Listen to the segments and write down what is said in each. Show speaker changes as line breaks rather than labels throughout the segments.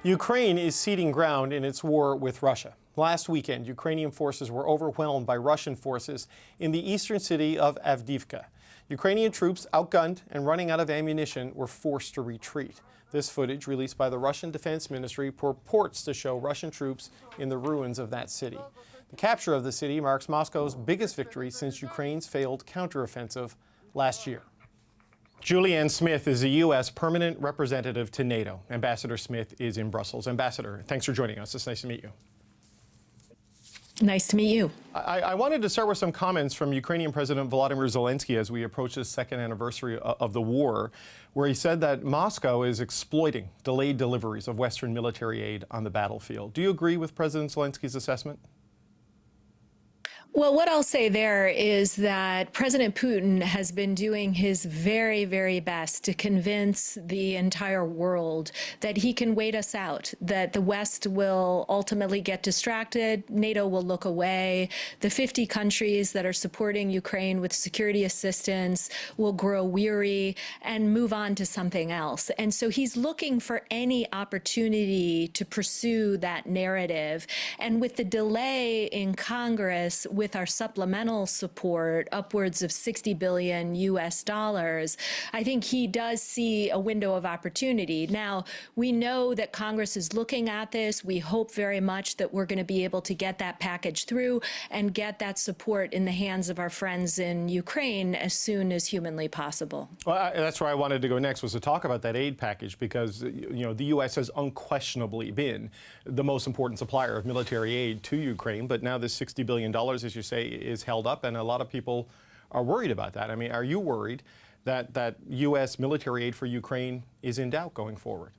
Ukraine is ceding ground in its war with Russia. Last weekend, Ukrainian forces were overwhelmed by Russian forces in the eastern city of Avdiivka. Ukrainian troops, outgunned and running out of ammunition, were forced to retreat. This footage, released by the Russian Defense Ministry, purports to show Russian troops in the ruins of that city. The capture of the city marks Moscow's biggest victory since Ukraine's failed counteroffensive last year. Julianne Smith is a U.S. permanent representative to NATO. Ambassador Smith is in Brussels. Ambassador, thanks for joining us. It's nice to meet you.
Nice to meet you.
I wanted to start with some comments from Ukrainian President Volodymyr Zelensky as we approach the second anniversary of the war, where he said that Moscow is exploiting delayed deliveries of Western military aid on the battlefield. Do you agree with President Zelensky's assessment?
Well, what I'll say there is that President Putin has been doing his very, very best to convince the entire world that he can wait us out, that the West will ultimately get distracted, NATO will look away, the 50 countries that are supporting Ukraine with security assistance will grow weary and move on to something else. And so he's looking for any opportunity to pursue that narrative. And with the delay in Congress, with our supplemental support, upwards of $60 billion US, I think he does see a window of opportunity. Now, we know that Congress is looking at this. We hope very much that we're going to be able to get that package through and get that support in the hands of our friends in Ukraine as soon as humanly possible.
Well, that's where I wanted to go next, was to talk about that aid package, because the U.S. has unquestionably been the most important supplier of military aid to Ukraine. But now this $60 billion, as you say, is held up, and a lot of people are worried about that. I mean, are you worried that U.S. military aid for Ukraine is in doubt going forward?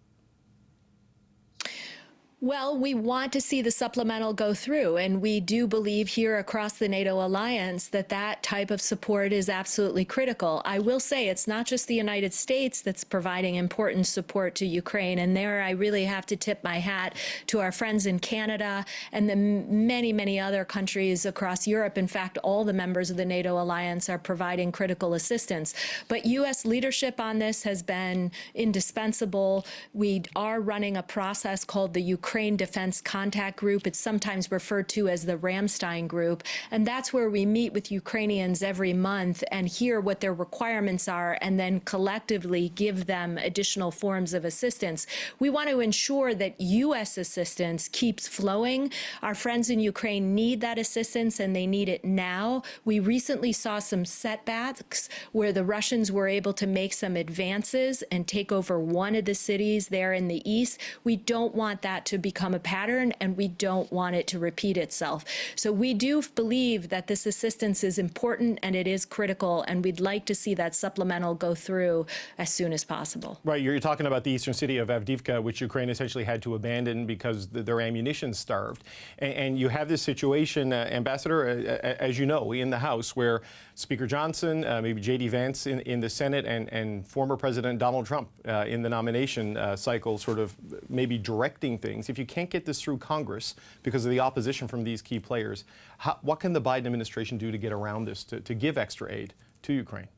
Well, we want to see the supplemental go through, and we do believe here across the NATO alliance that that type of support is absolutely critical. I will say it's not just the United States that's providing important support to Ukraine, and there I really have to tip my hat to our friends in Canada and the many, many other countries across Europe. In fact, all the members of the NATO alliance are providing critical assistance. But U.S. leadership on this has been indispensable. We are running a process called the Ukraine Defense Contact Group. It's sometimes referred to as the Ramstein Group. And that's where we meet with Ukrainians every month and hear what their requirements are and then collectively give them additional forms of assistance. We want to ensure that U.S. assistance keeps flowing. Our friends in Ukraine need that assistance, and they need it now. We recently saw some setbacks where the Russians were able to make some advances and take over one of the cities there in the east. We don't want that to become a pattern, and we don't want it to repeat itself. So we do believe that this assistance is important and it is critical, and we'd like to see that supplemental go through as soon as possible.
Right, you're talking about the eastern city of Avdiivka, which Ukraine essentially had to abandon because their ammunition starved. And you have this situation, Ambassador, as you know, in the House, where Speaker Johnson, maybe J.D. Vance in the Senate, and former President Donald Trump in the nomination cycle, sort of maybe directing things. If you can't get this through Congress because of the opposition from these key players, what can the Biden administration do to get around this, to give extra aid to Ukraine?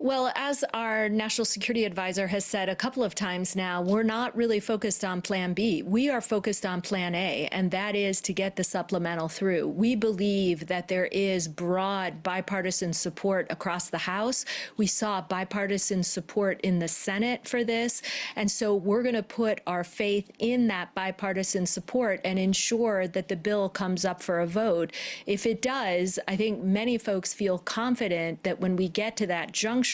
Well, as our national security advisor has said a couple of times now, we're not really focused on Plan B. We are focused on Plan A, and that is to get the supplemental through. We believe that there is broad bipartisan support across the House. We saw bipartisan support in the Senate for this, and so we're going to put our faith in that bipartisan support and ensure that the bill comes up for a vote. If it does, I think many folks feel confident that when we get to that juncture,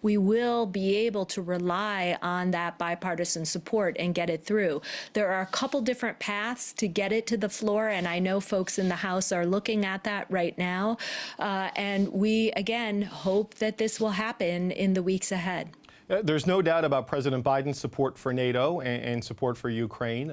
we will be able to rely on that bipartisan support and get it through. There are a couple different paths to get it to the floor, and I know folks in the House are looking at that right now. And we, again, hope that this will happen in the weeks ahead.
There's no doubt about President Biden's support for NATO and support for Ukraine.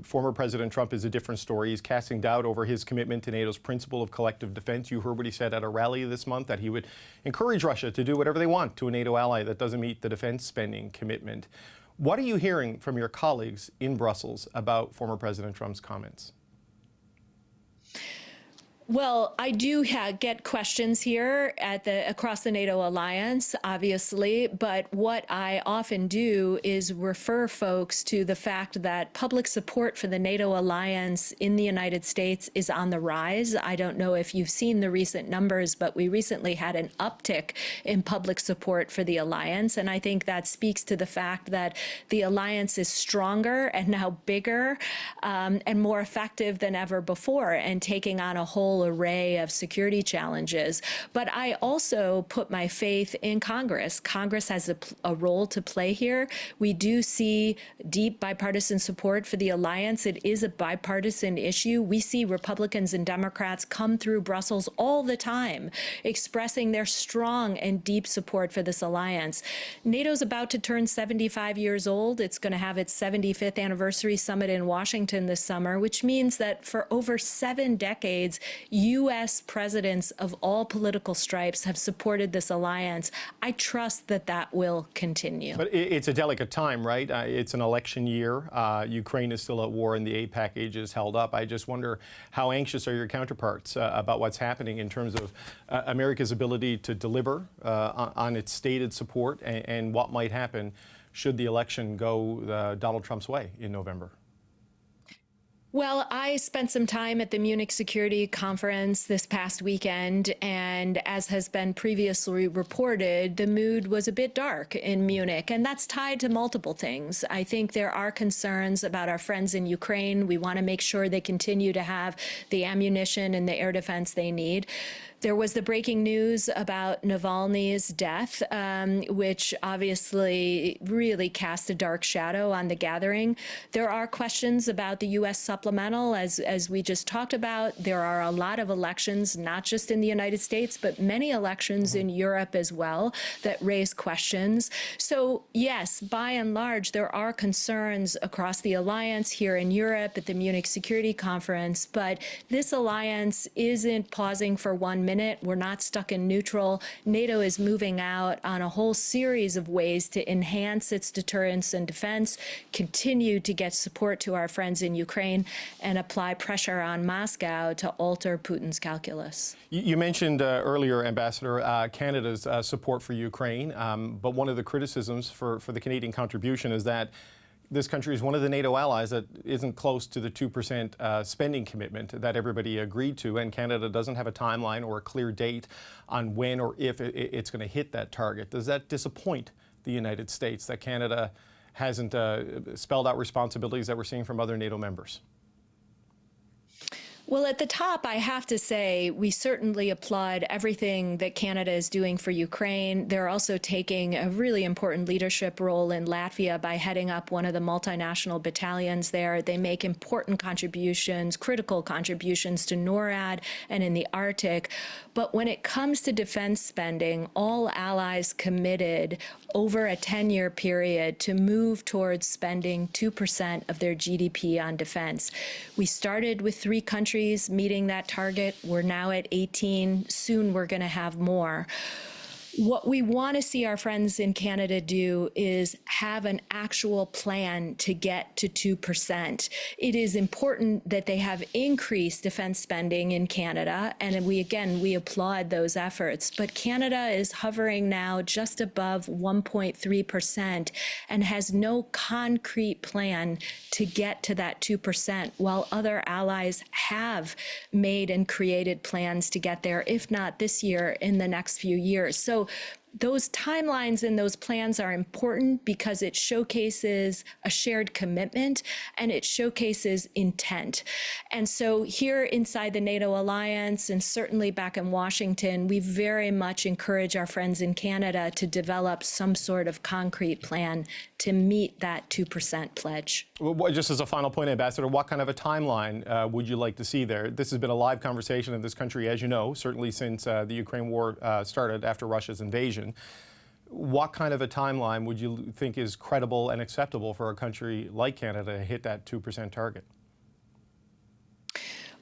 Former President Trump is a different story. He's casting doubt over his commitment to NATO's principle of collective defense. You heard what he said at a rally this month, that he would encourage Russia to do whatever they want to a NATO ally that doesn't meet the defense spending commitment. What are you hearing from your colleagues in Brussels about former President Trump's comments?
Well, I do get questions here across the NATO alliance, obviously, but what I often do is refer folks to the fact that public support for the NATO alliance in the United States is on the rise. I don't know if you've seen the recent numbers, but we recently had an uptick in public support for the alliance, and I think that speaks to the fact that the alliance is stronger and now bigger and more effective than ever before, and taking on a whole array of security challenges. But I also put my faith in Congress. Congress has a role to play here. We do see deep bipartisan support for the alliance. It is a bipartisan issue. We see Republicans and Democrats come through Brussels all the time expressing their strong and deep support for this alliance. NATO's about to turn 75 years old. It's going to have its 75th anniversary summit in Washington this summer, which means that for over 7 decades, U.S. presidents of all political stripes have supported this alliance. I trust that that will continue.
But it's a delicate time, right? It's an election year. Ukraine is still at war and the aid package is held up. I just wonder, how anxious are your counterparts about what's happening in terms of America's ability to deliver on its stated support, and what might happen should the election go Donald Trump's way in November?
Well, I spent some time at the Munich Security Conference this past weekend, and as has been previously reported, the mood was a bit dark in Munich, and that's tied to multiple things. I think there are concerns about our friends in Ukraine. We want to make sure they continue to have the ammunition and the air defense they need. There was the breaking news about Navalny's death, which obviously really cast a dark shadow on the gathering. There are questions about the U.S. supplemental, as we just talked about. There are a lot of elections, not just in the United States, but many elections in Europe as well, that raise questions. So yes, by and large, there are concerns across the alliance here in Europe at the Munich Security Conference, but this alliance isn't pausing for 1 minute. We're not stuck in neutral. NATO is moving out on a whole series of ways to enhance its deterrence and defense, continue to get support to our friends in Ukraine, and apply pressure on Moscow to alter Putin's calculus.
You mentioned earlier, Ambassador, Canada's support for Ukraine, but one of the criticisms for the Canadian contribution is that this country is one of the NATO allies that isn't close to the 2% spending commitment that everybody agreed to, and Canada doesn't have a timeline or a clear date on when or if it's going to hit that target. Does that disappoint the United States that Canada hasn't spelled out responsibilities that we're seeing from other NATO members?
Well, at the top, I have to say, we certainly applaud everything that Canada is doing for Ukraine. They're also taking a really important leadership role in Latvia by heading up one of the multinational battalions there. They make important contributions, critical contributions to NORAD and in the Arctic. But when it comes to defense spending, all allies committed over a 10-year period to move towards spending 2% of their GDP on defense. We started with 3 countries meeting that target. We're now at 18. Soon we're going to have more. What we want to see our friends in Canada do is have an actual plan to get to 2%. It is important that they have increased defense spending in Canada, and we applaud those efforts. But Canada is hovering now just above 1.3% and has no concrete plan to get to that 2%, while other allies have made and created plans to get there, if not this year, in the next few years. So those timelines and those plans are important because it showcases a shared commitment and it showcases intent. And so here inside the NATO alliance, and certainly back in Washington, we very much encourage our friends in Canada to develop some sort of concrete plan to meet that 2% pledge.
Well, just as a final point, Ambassador, what kind of a timeline would you like to see there? This has been a live conversation in this country, as you know, certainly since the Ukraine war started after Russia's invasion. What kind of a timeline would you think is credible and acceptable for a country like Canada to hit that 2% target?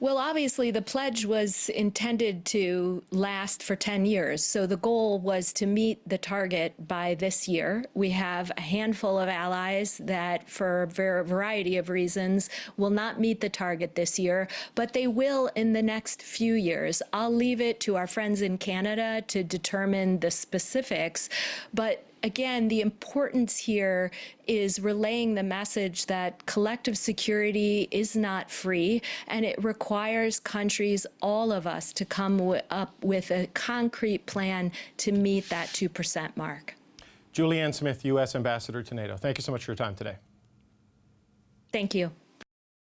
Well, obviously, the pledge was intended to last for 10 years. So the goal was to meet the target by this year. We have a handful of allies that, for a variety of reasons, will not meet the target this year, but they will in the next few years. I'll leave it to our friends in Canada to determine the specifics, but again, the importance here is relaying the message that collective security is not free, and it requires countries, all of us, to come up with a concrete plan to meet that 2% mark.
Julianne Smith, U.S. Ambassador to NATO. Thank you so much for your time today.
Thank you.